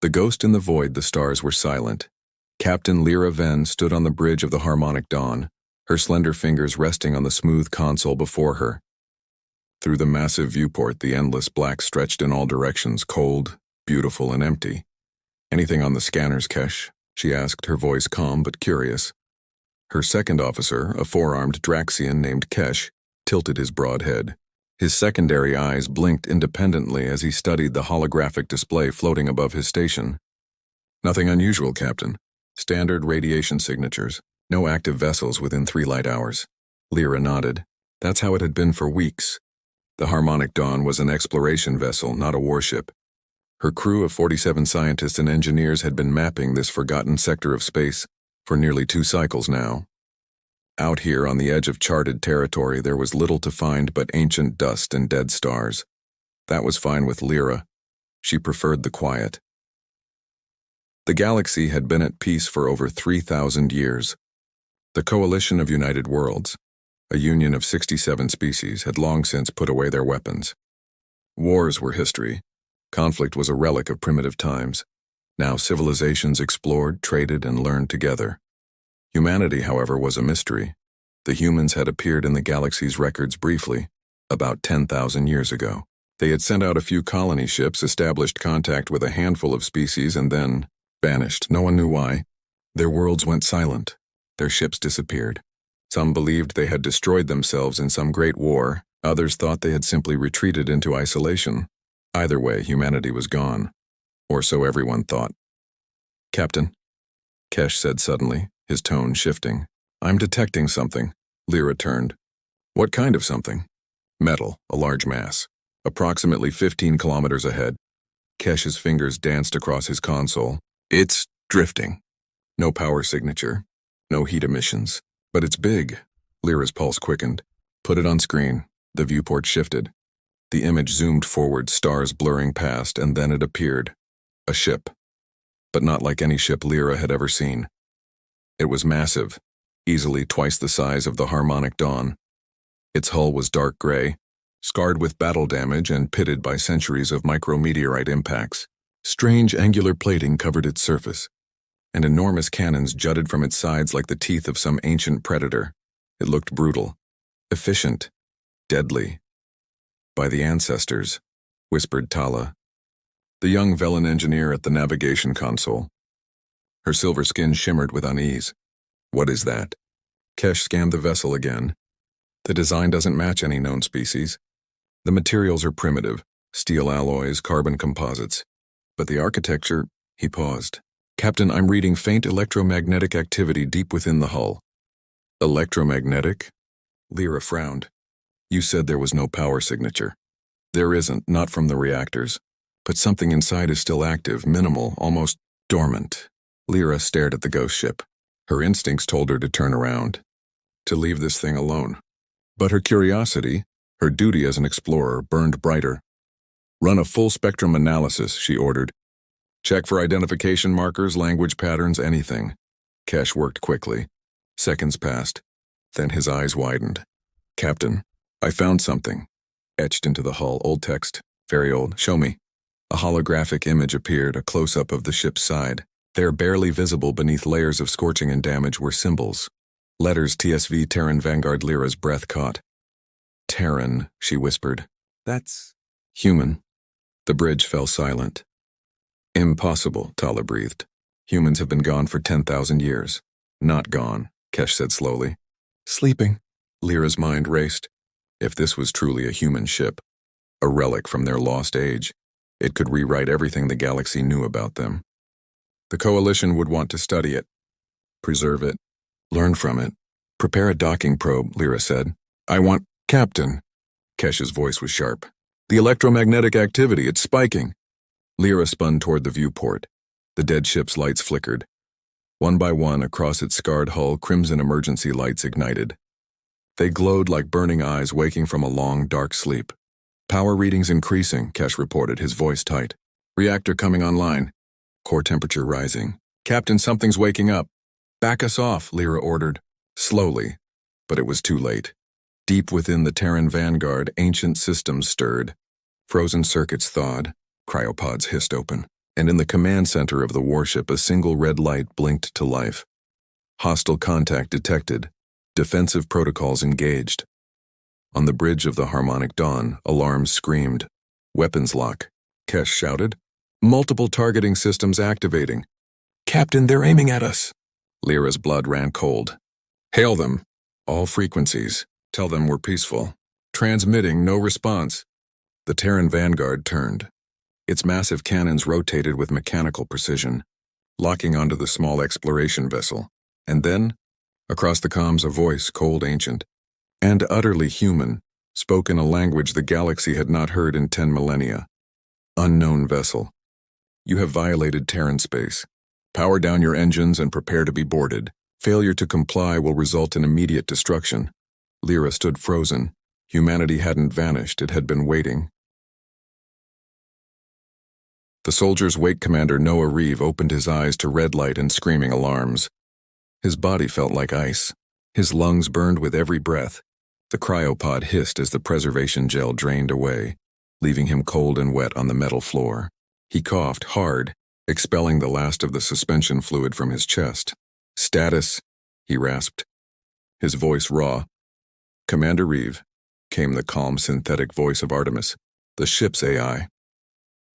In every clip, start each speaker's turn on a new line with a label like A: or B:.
A: The ghost in the void, the stars were silent. Captain Lyra Venn stood on the bridge of the Harmonic Dawn, her slender fingers resting on the smooth console before her. Through the massive viewport, the endless black stretched in all directions, cold, beautiful, and empty. "Anything on the scanners, Kesh?" she asked, her voice calm but curious. Her second officer, a four-armed Draxian named Kesh, tilted his broad head. His secondary eyes blinked independently as he studied the holographic display floating above his station. "Nothing unusual, Captain. Standard radiation signatures. No active vessels within 3 light hours." Lyra nodded. That's how it had been for weeks. The Harmonic Dawn was an exploration vessel, not a warship. Her crew of 47 scientists and engineers had been mapping this forgotten sector of space for nearly 2 cycles now. Out here on the edge of charted territory, there was little to find but ancient dust and dead stars. That was fine with Lyra. She preferred the quiet. The galaxy had been at peace for over 3,000 years. The Coalition of United Worlds, a union of 67 species, had long since put away their weapons. Wars were history. Conflict was a relic of primitive times. Now civilizations explored, traded, and learned together. Humanity, however, was a mystery. The humans had appeared in the galaxy's records briefly, about 10,000 years ago. They had sent out a few colony ships, established contact with a handful of species, and then vanished. No one knew why. Their worlds went silent. Their ships disappeared. Some believed they had destroyed themselves in some great war. Others thought they had simply retreated into isolation. Either way, humanity was gone. Or so everyone thought. "Captain," Kesh said suddenly, his tone shifting. "I'm detecting something." Lyra turned. "What kind of something?" "Metal, a large mass. Approximately 15 kilometers ahead." Kesh's fingers danced across his console. "It's drifting. No power signature. No heat emissions. But it's big." Lyra's pulse quickened. "Put it on screen." The viewport shifted. The image zoomed forward, stars blurring past, and then it appeared. A ship. But not like any ship Lyra had ever seen. It was massive, easily twice the size of the Harmonic Dawn. Its hull was dark gray, scarred with battle damage and pitted by centuries of micrometeorite impacts. Strange angular plating covered its surface, and enormous cannons jutted from its sides like the teeth of some ancient predator. It looked brutal, efficient, deadly. "By the ancestors," whispered Tala, the young Velen engineer at the navigation console. Her silver skin shimmered with unease. "What is that?" Kesh scanned the vessel again. "The design doesn't match any known species. The materials are primitive, steel alloys, carbon composites. But the architecture..." He paused. "Captain, I'm reading faint electromagnetic activity deep within the hull." "Electromagnetic?" Lyra frowned. "You said there was no power signature." "There isn't, not from the reactors. But something inside is still active, minimal, almost dormant." Lyra stared at the ghost ship. Her instincts told her to turn around, to leave this thing alone. But her curiosity, her duty as an explorer, burned brighter. "Run a full-spectrum analysis," she ordered. "Check for identification markers, language patterns, anything." Kesh worked quickly. Seconds passed. Then his eyes widened. "Captain, I found something." Etched into the hull, old text. Very old. "Show me." A holographic image appeared, a close-up of the ship's side. There, barely visible beneath layers of scorching and damage, were symbols. Letters TSV Terran Vanguard. Lyra's breath caught. "Terran," she whispered. "That's human." The bridge fell silent. "Impossible," Tala breathed. "Humans have been gone for 10,000 years." "Not gone," Kesh said slowly. "Sleeping." Lyra's mind raced. If this was truly a human ship, a relic from their lost age, it could rewrite everything the galaxy knew about them. The Coalition would want to study it, preserve it, learn from it. "Prepare a docking probe," Lyra said. "I want..." "Captain." Kesh's voice was sharp. "The electromagnetic activity, it's spiking." Lyra spun toward the viewport. The dead ship's lights flickered. One by one, across its scarred hull, crimson emergency lights ignited. They glowed like burning eyes waking from a long, dark sleep. "Power readings increasing," Kesh reported, his voice tight. "Reactor coming online. Core temperature rising." "Captain, something's waking up." "Back us off," Lyra ordered. Slowly, but it was too late. Deep within the Terran Vanguard, ancient systems stirred. Frozen circuits thawed. Cryopods hissed open. and in the command center of the warship a single red light blinked to life. Hostile contact detected. Defensive protocols engaged. On the bridge of the Harmonic Dawn, alarms screamed. Weapons lock. Kesh shouted. Multiple targeting systems activating. Captain, they're aiming at us. Lyra's blood ran cold. Hail them. All frequencies. Tell them we're peaceful. Transmitting, no response. The Terran Vanguard turned. Its massive cannons rotated with mechanical precision, locking onto the small exploration vessel. And then, across the comms, a voice, cold, ancient, and utterly human, spoke in a language the galaxy had not heard in 10 millennia. Unknown vessel. You have violated Terran space. Power down your engines and prepare to be boarded. Failure to comply will result in immediate destruction. Lyra stood frozen. Humanity hadn't vanished, it had been waiting. The soldier's wake commander Noah Reeve opened his eyes to red light and screaming alarms. His body felt like ice. His lungs burned with every breath. The cryopod hissed as the preservation gel drained away, leaving him cold and wet on the metal floor. He coughed hard, expelling the last of the suspension fluid from his chest. Status, he rasped, his voice raw. Commander Reeve, came the calm synthetic voice of Artemis, the ship's AI.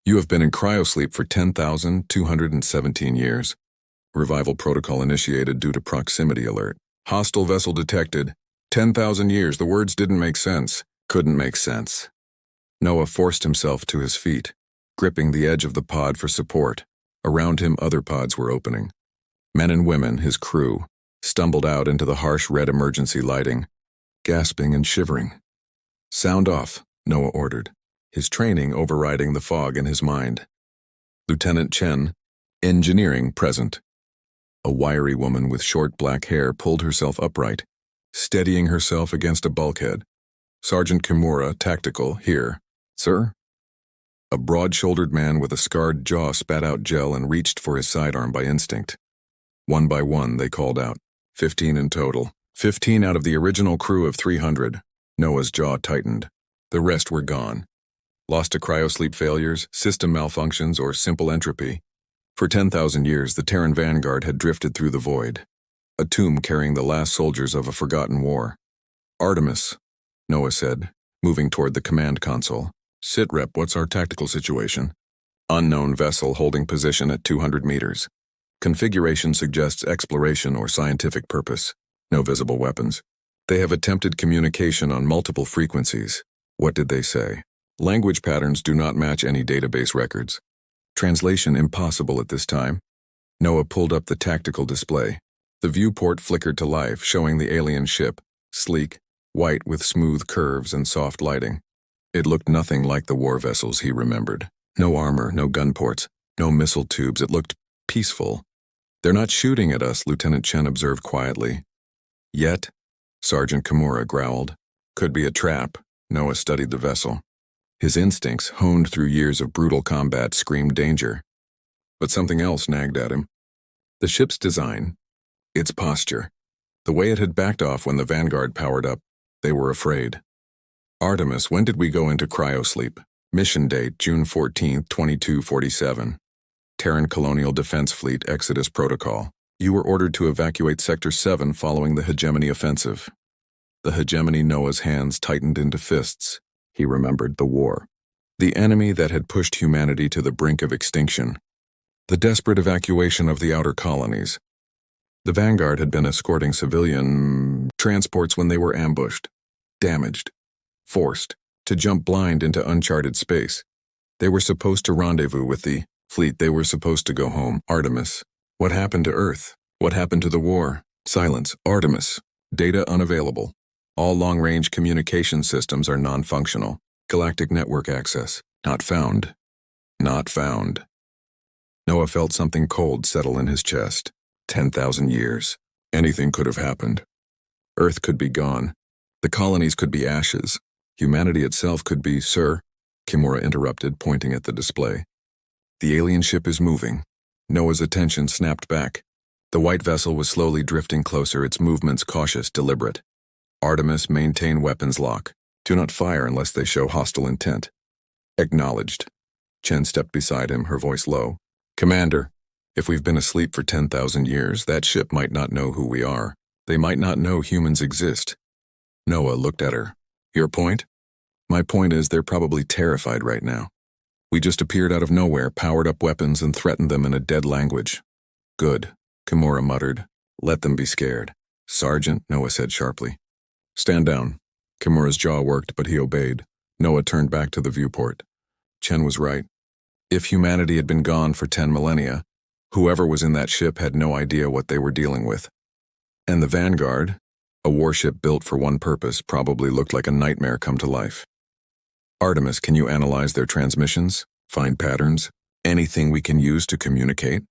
A: You have been in cryosleep for 10,217 years. Revival protocol initiated due to proximity alert. Hostile vessel detected. 10,000 years, the words didn't make sense. Couldn't make sense. Noah forced himself to his feet, gripping the edge of the pod for support. Around him, other pods were opening. Men and women, his crew, stumbled out into the harsh red emergency lighting, gasping and shivering. Sound off, Noah ordered, his training overriding the fog in his mind. Lieutenant Chen, engineering, present. A wiry woman with short black hair pulled herself upright, steadying herself against a bulkhead. Sergeant Kimura, tactical, here. Sir? A broad-shouldered man with a scarred jaw spat out gel and reached for his sidearm by instinct. One by one, they called out. 15 in total. 15 out of the original crew of 300. Noah's jaw tightened. The rest were gone. Lost to cryosleep failures, system malfunctions, or simple entropy. For 10,000 years, the Terran Vanguard had drifted through the void, a tomb carrying the last soldiers of a forgotten war. Artemis, Noah said, moving toward the command console. Sit rep, what's our tactical situation? Unknown vessel holding position at 200 meters. Configuration suggests exploration or scientific purpose. No visible weapons. They have attempted communication on multiple frequencies. What did they say? Language patterns do not match any database records. Translation impossible at this time. Noah pulled up the tactical display. The viewport flickered to life, showing the alien ship, sleek, white with smooth curves and soft lighting. It looked nothing like the war vessels he remembered. No armor, no gun ports, no missile tubes. It looked peaceful. They're not shooting at us, Lieutenant Chen observed quietly. Yet, Sergeant Kimura growled. Could be a trap. Noah studied the vessel. His instincts, honed through years of brutal combat, screamed danger. But something else nagged at him. The ship's design. Its posture. The way it had backed off when the Vanguard powered up. They were afraid. Artemis, when did we go into cryosleep? Mission date, June 14, 2247. Terran Colonial Defense Fleet Exodus Protocol. You were ordered to evacuate Sector 7 following the hegemony offensive. The hegemony. Noah's hands tightened into fists. He remembered the war. The enemy that had pushed humanity to the brink of extinction. The desperate evacuation of the outer colonies. The Vanguard had been escorting civilian transports when they were ambushed, damaged, forced to jump blind into uncharted space. They were supposed to rendezvous with the fleet. They were supposed to go home. Artemis. What happened to Earth? What happened to the war? Silence. Artemis. Data unavailable. All long-range communication systems are non-functional. Galactic network access. Not found. Not found. Noah felt something cold settle in his chest. 10,000 years. Anything could have happened. Earth could be gone. The colonies could be ashes. Humanity itself could be, Sir, Kimura interrupted, pointing at the display. The alien ship is moving. Noah's attention snapped back. The white vessel was slowly drifting closer, its movements cautious, deliberate. Artemis, maintain weapons lock. Do not fire unless they show hostile intent. Acknowledged. Chen stepped beside him, her voice low. Commander, if we've been asleep for 10,000 years, that ship might not know who we are. They might not know humans exist. Noah looked at her. Your point? My point is they're probably terrified right now. We just appeared out of nowhere, powered up weapons, and threatened them in a dead language. Good, Kimura muttered. Let them be scared. Sergeant, Noah said sharply. Stand down. Kimura's jaw worked, but he obeyed. Noah turned back to the viewport. Chen was right. If humanity had been gone for 10 millennia, whoever was in that ship had no idea what they were dealing with. And the Vanguard, a warship built for one purpose, probably looked like a nightmare come to life. Artemis, can you analyze their transmissions? Find patterns? Anything we can use to communicate?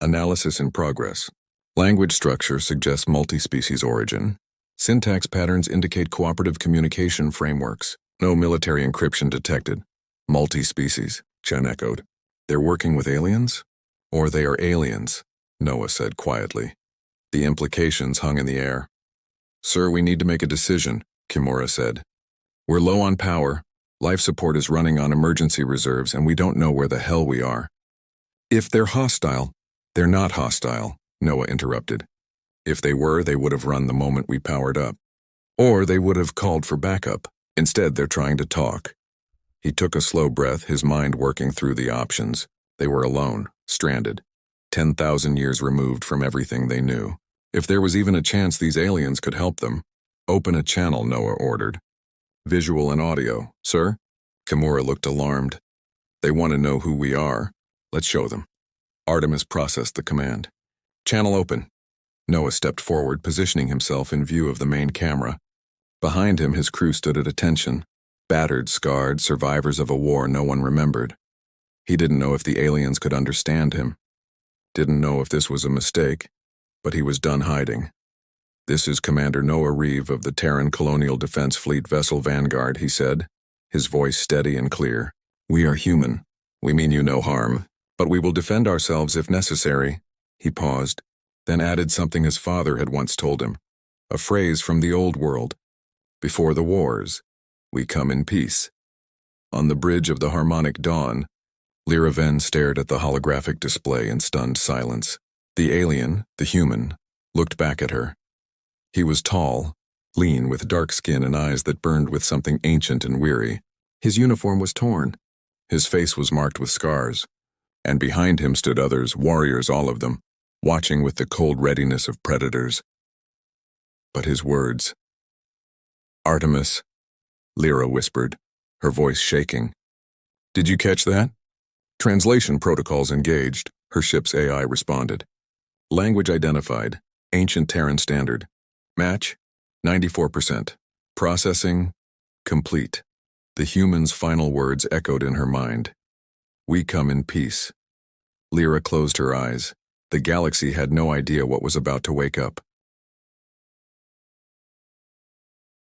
A: Analysis in progress. Language structure suggests multi-species origin. Syntax patterns indicate cooperative communication frameworks. No military encryption detected. Multi-species, Chen echoed. They're working with aliens? Or they are aliens, Noah said quietly. The implications hung in the air. Sir, we need to make a decision, Kimura said. We're low on power. Life support is running on emergency reserves, and we don't know where the hell we are. If they're hostile, they're not hostile, Noah interrupted. If they were, they would have run the moment we powered up. Or they would have called for backup. Instead, they're trying to talk. He took a slow breath, his mind working through the options. They were alone, stranded, 10,000 years removed from everything they knew. If there was even a chance these aliens could help them, open a channel, Noah ordered. Visual and audio, sir? Kimura looked alarmed. They want to know who we are. Let's show them. Artemis processed the command. Channel open. Noah stepped forward, positioning himself in view of the main camera. Behind him, his crew stood at attention, battered, scarred, survivors of a war no one remembered. He didn't know if the aliens could understand him. Didn't know if this was a mistake, but he was done hiding. This is Commander Noah Reeve of the Terran Colonial Defense Fleet vessel Vanguard, he said, his voice steady and clear. We are human. We mean you no harm, but we will defend ourselves if necessary. He paused, then added something his father had once told him, a phrase from the old world. Before the wars, we come in peace. On the bridge of the Harmonic Dawn, Lyra Ven stared at the holographic display in stunned silence. The alien, the human, looked back at her. He was tall, lean, with dark skin and eyes that burned with something ancient and weary. His uniform was torn. His face was marked with scars. And behind him stood others, warriors all of them, watching with the cold readiness of predators. But his words... Artemis, Lyra whispered, her voice shaking. Did you catch that? Translation protocols engaged, her ship's AI responded. Language identified, ancient Terran standard. Match, 94%. Processing, complete. The human's final words echoed in her mind. We come in peace. Lyra closed her eyes. The galaxy had no idea what was about to wake up.